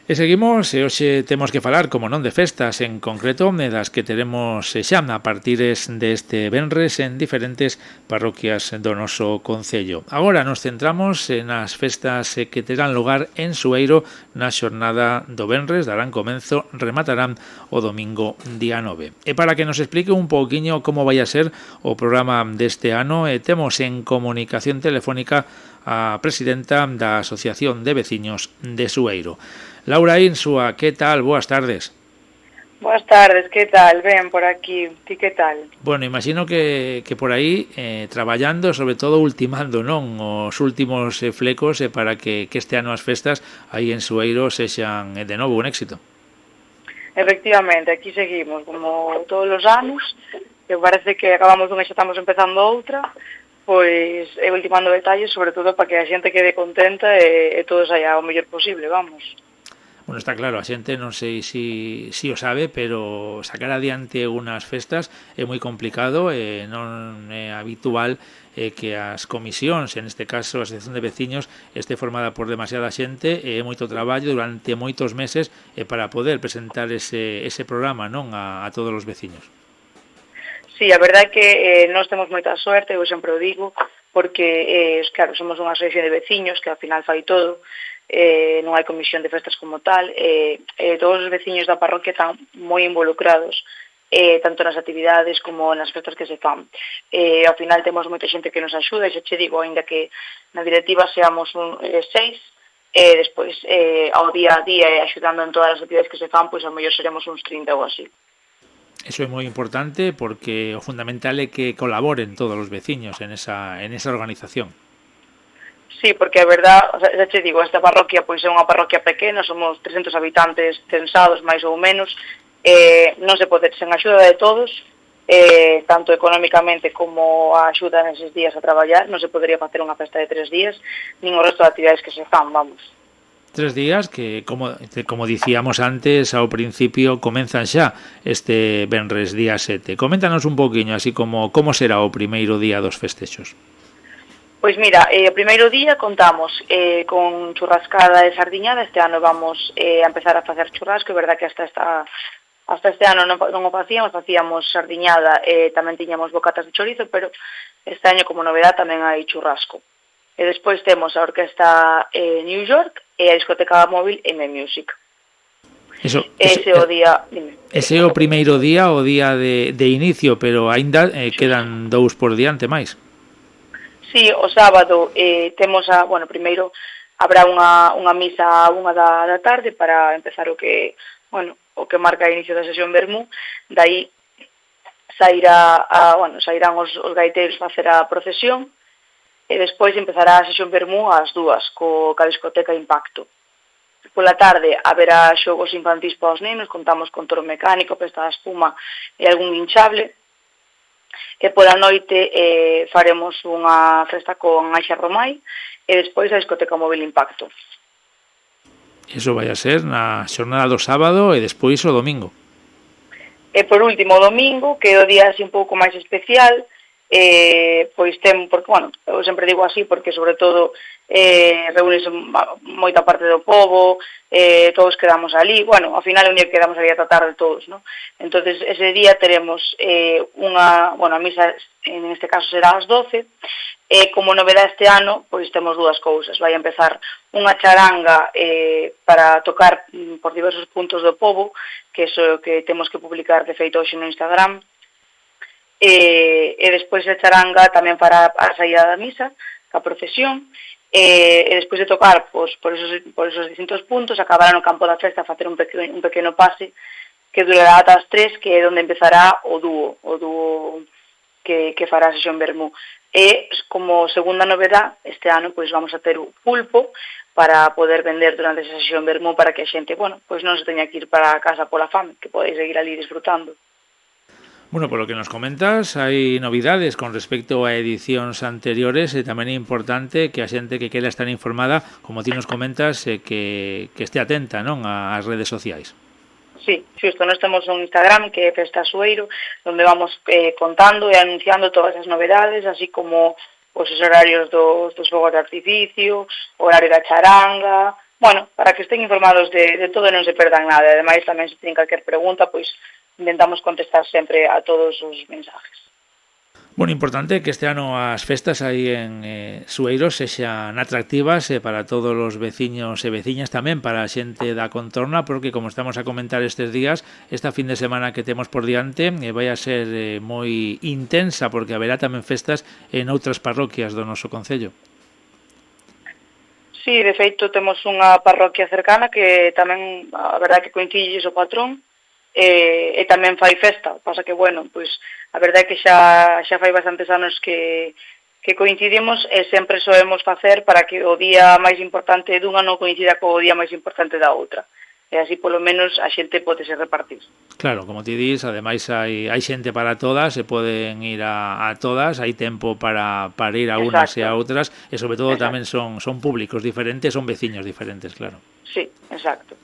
E seguimos, e hoxe temos que falar, como non, de festas, en concreto das que teremos xa a partires deste venres en diferentes parroquias do noso concello. Agora nos centramos nas festas que terán lugar en Sueiro na xornada do venres, darán comenzo, rematarán o domingo día 9. E para que nos explique un pouquiño como vai a ser o programa deste ano, temos en comunicación telefónica a presidenta da Asociación de Veciños de Sueiro. Laura Insua, que tal? Boas tardes. Boas tardes, que tal? Ben, por aquí, ti que tal? Bueno, imagino que por aí traballando, sobre todo ultimando, non? Os últimos flecos para que este ano as festas aí en Sueiro sexan de novo un éxito. Efectivamente, aquí seguimos, como todos os anos, que parece que acabamos unha e xa estamos empezando outra, pois ultimando detalles, sobre todo para que a xente quede contenta e todo saia o mellor posible, vamos. Bueno, está claro, a xente non sei si o sabe, pero sacar adiante unhas festas é moi complicado e non é habitual que as comisións, en este caso a Asociación de Veciños, este formada por demasiada xente e moito traballo durante moitos meses para poder presentar ese programa, non, a todos os veciños. Sí, a verdade é que nós temos moita suerte, eu sempre o digo, porque, claro, somos unha asociación de veciños que ao final fai todo, non hai comisión de festas como tal, todos os veciños da parroquia están moi involucrados, tanto nas actividades como nas festas que se fan. Ao final temos moita xente que nos axuda, e xa che digo, ainda que na directiva seamos 6, despois ao día a día e axudando en todas as actividades que se fan, pois ao mellor seremos uns 30 ou así. Eso é moi importante porque o fundamental é que colaboren todos os veciños en esa organización. Sí, porque a verdad, xa che digo, esta parroquia pois é unha parroquia pequena, somos 300 habitantes censados máis ou menos, non se pode, sen axuda de todos, tanto económicamente como a axuda neses días a traballar, non se podería facer unha festa de 3 días, nin o resto de actividades que se fan, vamos. 3 días que, como dicíamos antes, ao principio comenzan xa este venres día 7. Coméntanos un poquinho, así como será o primeiro día dos festexos. Pois mira, o primeiro día contamos con churrascada e sardiñada. Este ano vamos a empezar a facer churrasco, é verdad que hasta este ano non o facíamos sardiñada e tamén tiñamos bocatas de chorizo, pero este ano como novedade tamén hai churrasco. E despois temos a orquesta New York e a discoteca móvil M Music. Ese é o día... Ese é o primeiro día, o día de inicio, pero aínda quedan 2 por diante máis. Sí, o sábado temos primeiro habrá unha misa a 1 da tarde para empezar o que marca o inicio da sesión vermú. Daí sairán os gaiteiros facer a procesión e despois empezará a sesión vermú ás 2 ca discoteca Impacto. Pola tarde haberá xogos infantís para os nenos, contamos con toro mecánico, pesta da espuma e algún hinchable. E pola noite faremos unha festa con Aixa Romai e despois a discoteca móvil Impacto. Iso vai a ser na xornada do sábado e despois o domingo. E por último o domingo, que é o día así un pouco máis especial, pois porque, eu sempre digo así porque sobre todo reúnese moita parte do pobo, todos quedamos ali, ao final é un día que quedamos ali a tratar de todos, non? Entonces ese día teremos a misa, en este caso será ás 12, e como novedade este ano, pois temos 2 cousas. Vai empezar unha charanga para tocar por diversos puntos do pobo, que é o que temos que publicar de feito hoxe no Instagram, e despois a charanga tamén para a saída da misa, a procesión, e despois de tocar por esos distintos puntos, acabará no campo da festa a facer un pequeno pase que durará ata as 3, que é onde empezará o dúo que fará a sesión vermú. E como segunda novedade, este ano pois vamos a ter o pulpo para poder vender durante esa sesión vermú para que a xente, pois non se teña que ir para a casa pola fame, que podeis seguir ali disfrutando. Bueno, por lo que nos comentas, hai novidades con respecto a edicións anteriores e tamén é importante que a xente que queira estar informada, como ti nos comentas, que este atenta, non, ás redes sociais. Sí, xusto, nós temos un Instagram que é Festa Sueiro, onde vamos contando e anunciando todas as novedades, así como os horarios dos fogos de artificio, o horario da charanga, bueno, para que estén informados de todo e non se perdan nada. Ademais, tamén se teñen calquer pregunta, pois intentamos contestar sempre a todos os mensajes. Bueno, importante que este ano as festas aí en Sueiro sexan atractivas para todos os veciños e veciñas, tamén para a xente da contorna, porque como estamos a comentar estes días, esta fin de semana que temos por diante vai a ser moi intensa, porque haberá tamén festas en outras parroquias do noso concello. Sí, de feito temos unha parroquia cercana que tamén, a verdade que coincide o patrón, e tamén fai festa. Pasa que, bueno, pois a verdade é que xa fai bastantes anos que coincidimos e sempre soemos facer para que o día máis importante dunha non coincida co día máis importante da outra. E así, polo menos, a xente pode se repartir. Claro, como ti dis, ademais hai xente para todas, se poden ir a todas, hai tempo para ir a unas e a outras, e sobre todo tamén son públicos diferentes, son veciños diferentes, claro. Sí, exacto.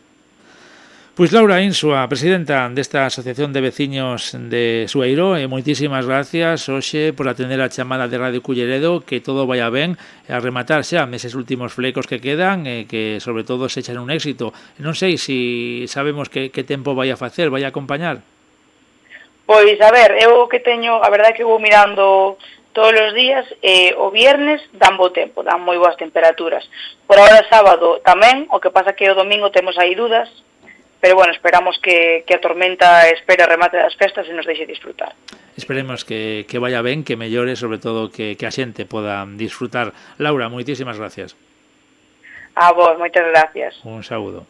Pois Laura Insua, presidenta desta Asociación de Veciños de Sueiro, e moitísimas gracias hoxe por atender a chamada de Radio Culleredo, que todo vaya ben, e a rematar xa neses últimos flecos que quedan, e que sobre todo se echan un éxito. Non sei se sabemos que tempo vai a facer, vai a acompañar. Pois, a ver, eu que teño, a verdade que vou mirando todos os días, o viernes dan bo tempo, dan moi boas temperaturas. Por ahora sábado tamén, o que pasa que o domingo temos aí dudas, pero bueno, esperamos que a tormenta espere a remate das festas e nos deixe disfrutar. Esperemos que vaya ben, que mellore, sobre todo que a xente poda disfrutar. Laura, moitísimas gracias. A vos, moitas gracias. Un saúdo.